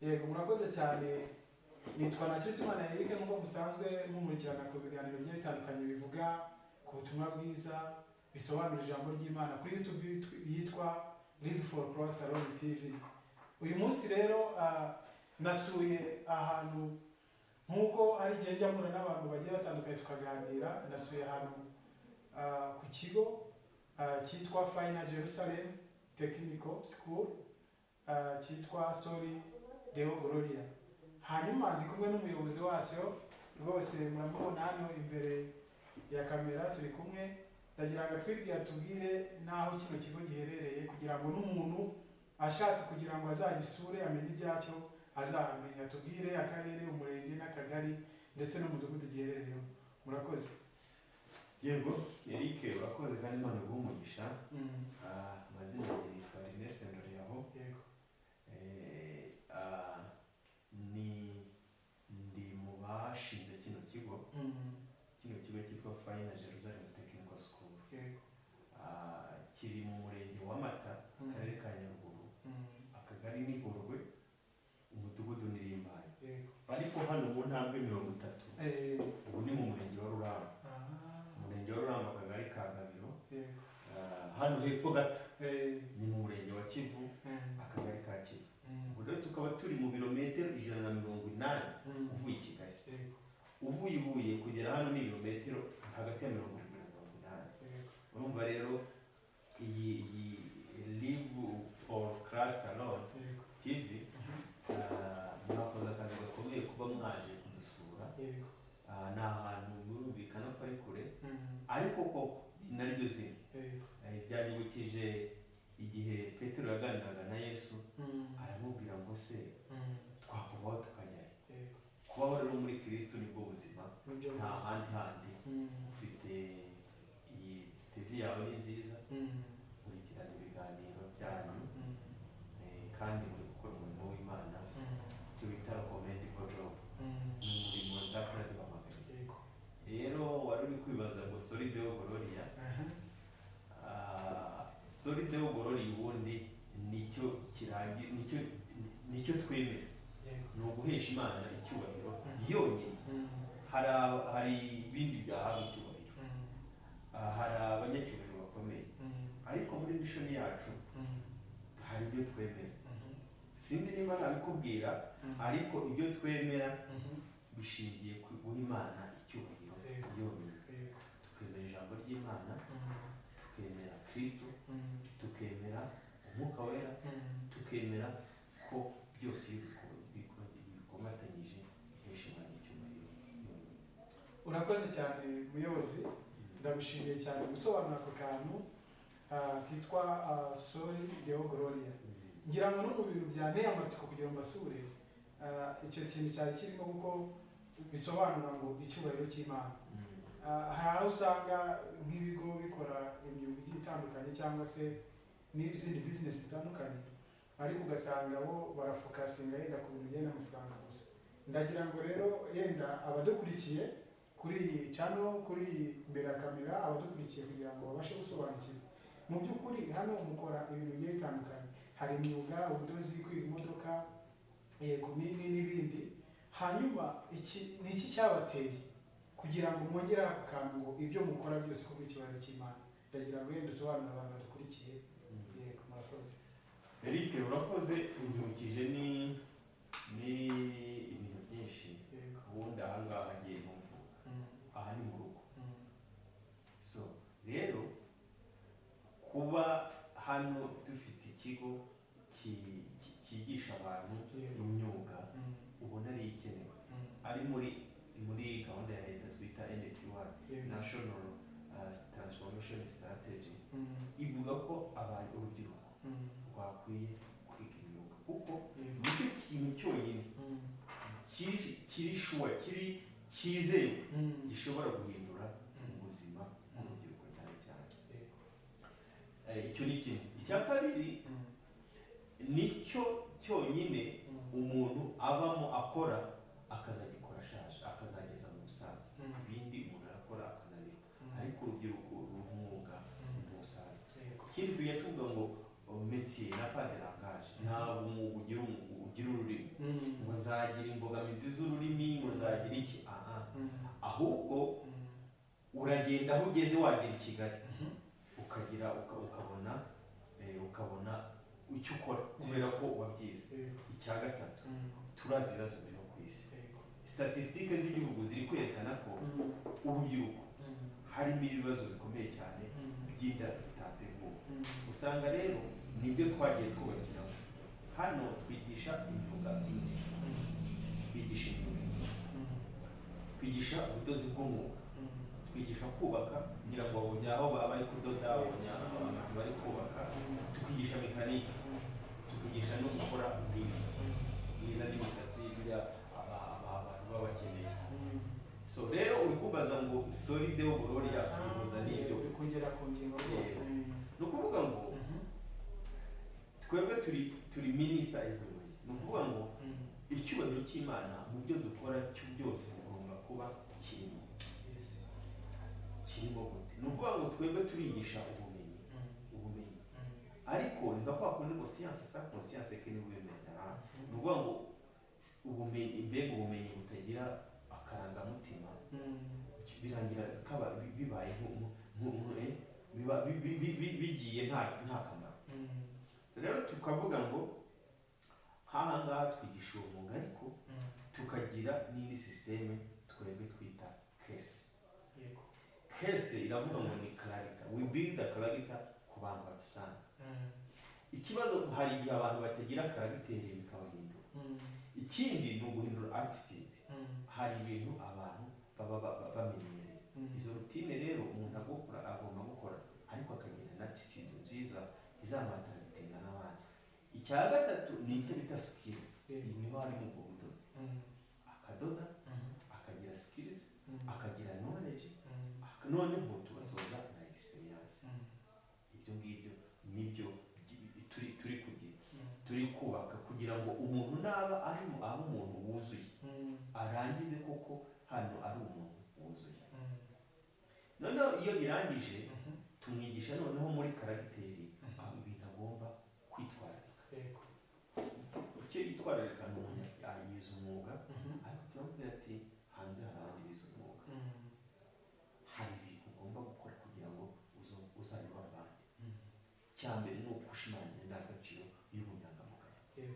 Yego murakoze cyane. Nitwa Nakirutimana Eric, nk'uko musanzwe mumurikirana ku biganiro bigiye bitandukanye bivuga ku butumwa bwiza, bisobanura ijambo ry'Imana kuri YouTube yitwa Live for Christ Alone TV. Uyu munsi rero nasuye ahantu nk'uko ari igihe njya mpura n'abantu bagiye batandukanye tukaganira. Nasuye ahantu ku kigo cyitwa Final Jerusalem Technical School, cyitwa Soli Deo Gloria. Hanyuma ndi kumwe n'umuyobozi wacyo, rwose muramubona hano imbere ya kamera turi kumwe. Ndagira ngo twibwire tubwire naho kino kigo giherereye, kugira ngo n'umuntu ashatse kugira ngo azagisure amenye ibyacyo azahamenya. Tubwire akarere, umurenge n'akagari ndetse n'umudugudu giherereyemo. Murakoze. Yego Eric, urakoze kandi Imana iguhe amazina yanjye yitwa Ernest Ndoriyaho. Yego. Ndi mu bashinze kino kigo. Kino kigo cyitwa Final Jerusalem Technical School. Yego. Kiri mu murenge wa Mata, akarere ka Nyaruguru, akagari ni Gorwe, umudugudu ni Rimbaye. Yego. Ariko hano mu ntambwe 30, ubu ni mu murenge wa Ruramba. Umurenge wa Ruramba, akagari ka Gabiro. Yego. Hano hepfo gato ni mu murenge wa Kivu, akagari ka Kivu. Ubu rero tukaba turi mu birometero 180 uvuye i Kigali. Yego. Uvuye i Huye kugera hano ni ibirometero hagati ya 70 na 80. Urumva rero iyi Live for Christ Alone TV mwakoze akazi gakomeye kuba mwaje kudusura. Yego. Ni ahantu birumvikana ko ari kure, ariko koko naryo zina byanyibukije igihe Petero yaganiraga na Yesu, aramubwira ngo se twakuvaho tukajyayo. Kubaho rero muri Kristo nibwo buzima, nta handi. Ufite iyi TV yawe ni nziza, kurikirana ibiganiro byanyu, kandi muri gukora umurimo w'Imana, icyo bita recommendable job, ni umurimo udakora duhamagaye. Rero wari uri kwibaza ngo Soli Deo Gloria. Soli Deo Gloria ubundi nicyo twemera, ni uguhesha Imana icyubahiro yonyine. Hari ibindi byahabwa icyubahiro, hari abanyacyubahiro bakomeye, ariko muri mission yacu hari ibyo twemera. Sinzi niba nabikubwira, ariko ibyo twemera bishingiye ku guha Imana icyubahiro yonyine. Tukemera ijambo ry'Imana, tukemera Kristo, tukemera Umwuka Wera, tukemera ko byose bikomatanyije bihesha Imana icyubahiro yonyine. Urakoze cyane muyobozi, ndagushimiye cyane gusobanura ako kantu kitwa Soli Deo Gloria. Ngira ngo no mu bintu byanteye amatsiko kugira ngo mbasure, icyo kintu cyari kirimo kuko bisobanura ngo icyubahiro cy'Imana. Hari aho usanga nk'ibigo bikora imyuga igiye itandukanye cyangwa se n'izindi business zitandukanye, ariko ugasanga bo barafokasinga yenda ku bintu bijyanye n'amafaranga gusa. Ndagira ngo rero yenda abadukurikiye kuri iyi channel, kuri imbere ya kamera, abadukurikiye kugira ngo babashe gusobanukirwa mu by'ukuri hano mukora ibintu bigiye bitandukanye. Hari imyuga, ubudozi, kwiga imodoka, n'ibindi. Hanyuma ni iki cyabateye kugira ngo mwongere ako kantu ngo ibyo mukora byose kuko icyubahiro cy'Imana? Ndagira ngo yenda usobanurire abantu badukurikiye. Yego, murakoze. Eric, urakoze. Unyibukije ni ibintu byinshi. Ubundi aha ngaha hagiye mvuga, aha ni mu rugo. So rero kuba hano dufite ikigo cyigisha abantu imyuga, ubona ari ikenewe, ari muri gahunda ya leta twita NST1, National Transformation Strategy. Ivuga ko urubyiruko rwakwiye kwiga imyuga, kuko nicyo kintu cyonyine kiri shuwa, cyizewe, gishobora guhindura ubuzima bw'urubyiruko cyane cyane. Icyo ni kimwe. Icya kabiri, nicyo cyonyine umuntu abamo akora akazagikora ashaje, akazageza mu busaza. Ibindi umuntu arakora akananirwa, ariko urubyiruko rumwuga n'umusaza. Ikindi tujya tuvuga ngo métier n'a pas de langage, ntabwo ugira ururimi. muzagira imbogamizi z'ururimi, muzagira iki, ahubwo uragenda aho ugeze wagera i Kigali ukagira ukabona icyo ukora kubera ko wabyize. Icya gatatu, turazi ibibazo biri ku isi. Statistique z'igihugu ziri kwerekana ko urubyiruko harimo ibibazo bikomeye cyane by'inda zitateguwe. Usanga rero nibyo twagiye twubakiraho. Hano twigisha imyuga indi, twigisha imyuga, twigisha ubudozi bw'umwuga, twigisha kubaka, ngira ngo babonye aho bari kudoda, babonye abantu bari kubaka, tukigisha mekanike, tukigisha no gukora ubwiza n'imisatsi bya abantu baba bakeneye. So rero uri kubaza ngo solide w'uburori yatubuza n'ibyo kongera ku ngingo rwose. Ni ukuvuga ngo twebwe turi minister everywhere. Ni ukuvuga ngo icyubahiro cy'Imana mu byo dukora byose bigomba kuba kirimo. Kirimo gute? Ni ukuvuga ngo twebwe turigisha ubumenyi. Ariko ni kwa kundi ngo science sa conscience que ni wemera. Ni ukuvuga ngo ubumenyi, mbega ubumenyi butagira akarangamutima birangira bibaye bigiye nta kamaro. Rero tukavuga ngo ngaha twigisha uwo mwuga, ariko tukagira n'indi systeme twebwe twita case. Case iravuga ngo ni character, we build a character ku bantu badusanga. Ikibazo hari igihe abantu batagira character bikabahindura. Ikindi ni uguhindura attitude. Hari ibintu abantu baba bamenyereye. Izo routine rero umuntu agomba gukora, ariko akagira na attitude nziza izamatana bitenda n'abandi. Icya gatatu ni icyo bita skills. Niho harimo ubwo budozi. Akadoda, akagira skills, akagira knowledge, noneho tugasoza na experience. Ibyo ngibyo nibyo turi kugira, turi kubaka kugira ngo umuntu naba arimo aba umuntu wuzuye, arangize koko hano ari umuntu wuzuye. Noneho iyo birangije tumwigisha noneho muri karagiteri aho ibintu agomba kwitwararika. Icyo yitwararika ni umuntu yize umwuga, ariko turamubwira ati hanze hari abandi bize umwuga. Hari ibintu ugomba gukora kugira ngo uzayobore abandi. Icya mbere ni ukushimangira indangagaciro y'ubunyangamugayo.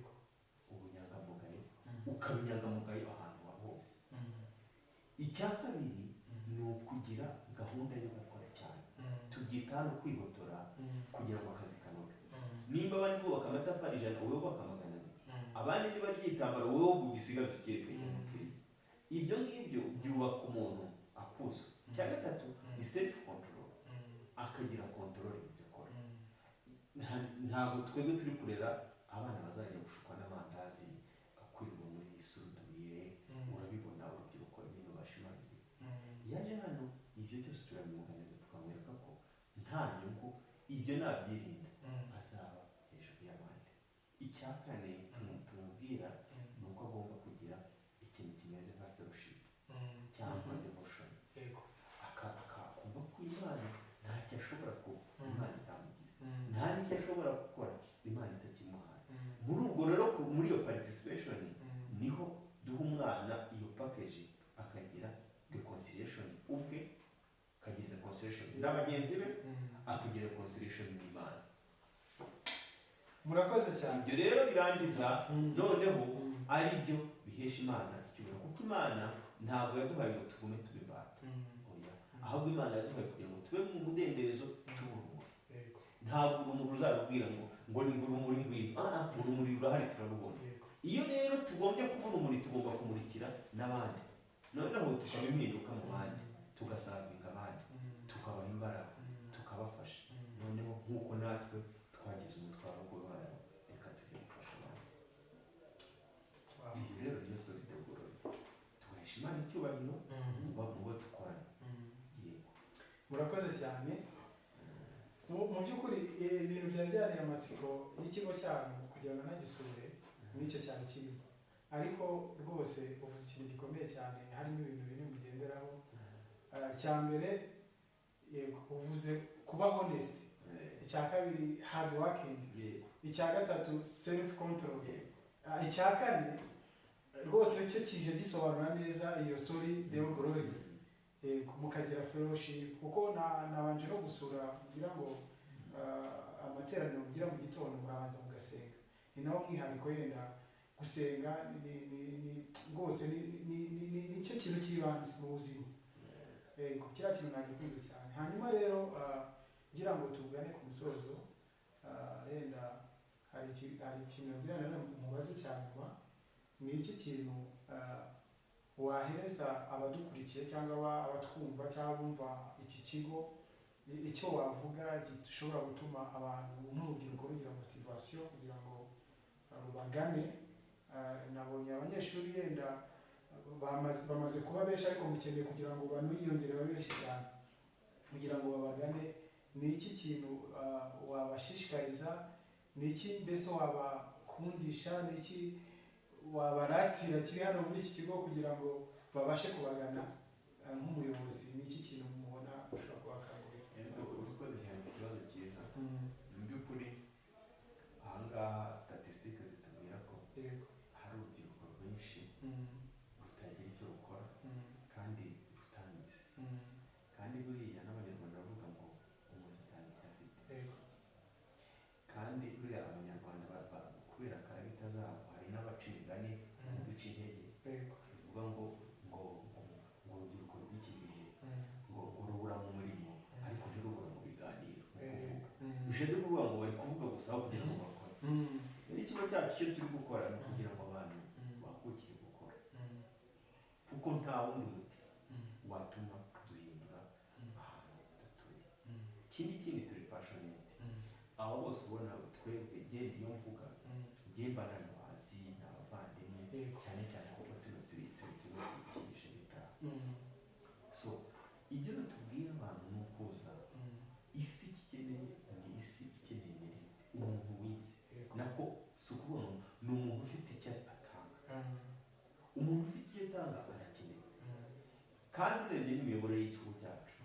Ubunyangamugayo, ukaba inyangamugayo ahantu hose. Icya kabiri ni ukugira gahunda yo gukora cyane. Tubyita hano kwihotora kugira ngo akazi kanoge. Nimba bari bubaka amatafari 100, wowe ubaka 200. Abandi niba ari igitambaro, wowe ugisiga tukirekeye umukiriya. Ibyo ngibyo byubaka umuntu akuzwe. Icya gatatu ni self control, akagira control y'ibyo akora. Ntabwo twebwe turi kurera abana bazajya gushukwa n'amandazi akwirirwa muri surudubire. Urabibona urubyiruko nyine bashimangira. Yaje hano ibyo byose turabimuganiriza, tukamwereka ko nta nyungu, ibyo nabyirinda azaba hejuru y'abandi. Icya kane tumubwira ni uko agomba kugira ikintu kimeze nka fellowship cyangwa devotion. Akakumva ko Imana ntacyo ashobora kuba Imana itamugize, nta n'icyo ashobora gukora Imana itakimuhaye. Muri ubwo rero, muri iyo participation niho duha umwana iyo package, akagira reconciliation ubwe, akagira reconciliation n'abagenzi be, akagira reconciliation n'Imana. Murakoze cyane. Ibyo rero birangiza noneho ari byo bihesha Imana icyubahiro, kuko Imana ntabwo yaduhaye ngo tugume tubibata. Ahubwo Imana yaduhaye kugira ngo tube mu mudendezo tuburumuri. Ntabwo urumuri uzarubwira ngo ni urumuri ngwino. Urumuri rurahari, turarubona. Iyo rero tugombye kubona umuri, tugomba kumurikira n'abandi. Noneho tukaba impinduka mu bandi, tugasabika abandi, tukabaha imbaraga, tukabafasha. Noneho nk'uko natwe twagize umutwaro w'Imana, reka tujye gufasha abandi. Ibyo rero byose biteguranye, tugahesha Imana icyubahiro mu bo dukorana. Murakoze cyane. Mu by'ukuri ibintu byari byariye amatsiko y'ikigo cyanyu kugira ngo nagisure n'icyo cyane kirimo, ariko rwose uvuze ikintu gikomeye cyane, harimo ibintu bine mugenderaho. Icya mbere uvuze kuba honest, icya kabiri hard working, icya gatatu self control, icya kane rwose cyo kije gisobanura neza iyo sori deo glory, mukagira fellowship, kuko nabanje no gusura kugira ngo amateraniro kugira mu gitondo murabanza mugasenga, ni nawo mwihariko yenda gusenga rwose nicyo kintu cy'ibanze mu buzima, kiriya kintu nagikunze cyane. Hanyuma rero ngira ngo tugane ku musozo, yenda hari ikintu ngira ngo mubaze cya nyuma, ni iki kintu wahereza abadukurikiye cyangwa abatwumva cyangwa bumva iki kigo, icyo wavuga gishobora gutuma abantu n'urubyiruko rugira motivation kugira ngo rubagane. Nabonye abanyeshuri yenda bamaze kuba benshi, ariko mukeneye kugira ngo baniyongere babe benshi cyane kugira ngo babagane. Ni iki kintu wabashishikariza, ni iki mbese wabakundisha, ni iki wabaratira kiri hano muri iki kigo kugira ngo babashe kubagana nk'umuyobozi? Ni iki kintu mubona ushobora kubakangurira? Urakoze cyane ku kibazo cyiza. Mu by'ukuri ahangaha statistique zitubwira ko hari urubyiruko rwinshi rutagira icyo rukora kandi rutanize, kandi buriya n'abanyarwanda bavuga ngo umuntu utanga icyo afite, kandi buriya abanyarwanda kubera karagita zabo hari n'abaca imigani mu bice intege bivuga ngo urubyiruko rw'iki gihe ngo rubura mu murimo ariko ntirubura mu biganiro, bishatse kuvuga ngo bari kuvuga gusa aho kugira ngo bakore. Rero ikigo cyacu icyo turi gukora ni ukugira ngo abantu bakukire gukora, kuko nta wundi muti watuma duhindura ahantu dutuye. Ikindi turi passionate, abo bose ubona twebwe genda iyo mvuga ngemba n'abazi n'abavandimwe cyane cyane kuko turi ikigo cyigisha gitaha. So ibyo tubwira abantu ni ukuza isi ikeneye, ni isi ikeneye imirire, umuntu wize nako si ukuvuga ni umuntu ufite icyo atanga, umuntu ufite icyo atanga arakenewe. Kandi urebye n'imiyoborere y'ikigo cyacu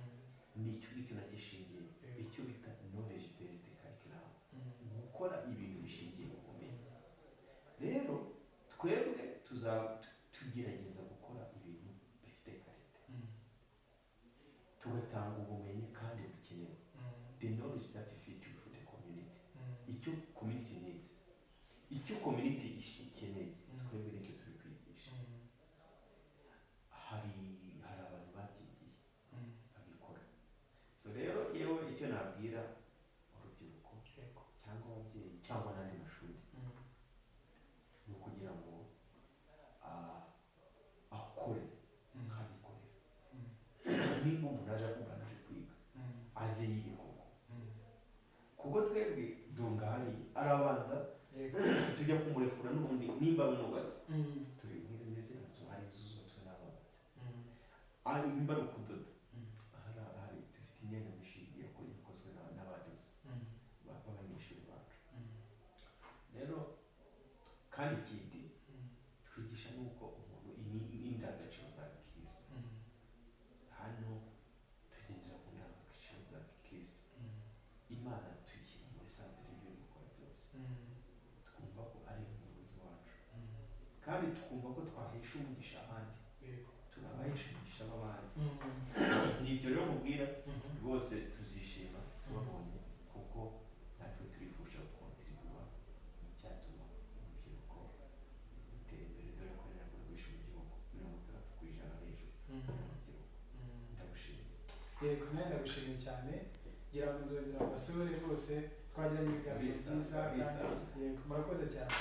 nicyo ngicyo nagishingiye, icyo bita knowledge based curriculum, gukora ibintu bishingiye ku bumenyi. Rero twebwe tugerageza gukora ibintu bifite karite, tugatanga ubumenyi kandi bukenewe, the knowledge that fit for the community, icyo community needs, icyo community ikeneye twebwe nicyo turi kwigisha. Hari abantu babyigiye babikora. So rero yewe icyo nabwira urubyiruko cyangwa ababyeyi cyangwa n'andi mashuri ni ukugira ngo akore nk'abikorera. Niba umuntu aje akugana aje kwiga aze yige koko, kuko twebwe dungari arabanza tujya kumurekura n'ubundi nimba mwubatse turi nk'izi inzu, hari inzu zubatswe n'abubatsi, nimba ari ukudoda hari dufite imyenda myinshi yakozwe n'abadozi b'abanyeshuri bacu. Rero kandi ikindi twigisha n'uko umuntu indangagaciro za Kristo, hano tugendera ku ndangagaciro za Kristo. Imana tuyishyira muri santere y'ibyo dukora byose, twumva ko ari umuyobozi wacu, kandi tukumva ko twahesha umugisha abandi, turabahesha umugisha w'abandi. Nibyo rero mubwira rwose tuzishima tubabonye, kuko natwe turifusha gukontribuwa mu cyatuma urubyiruko rutera imbere, dore ko ntabwo rwishe mu gihugu 60% hejuru urubyiruko. Ndagushimiye. Yego, nawe ndagushimiye cyane, ngira ngo nzongera abasore rwose twagiranye ibiganiro byiza, kandi yego murakoze cyane.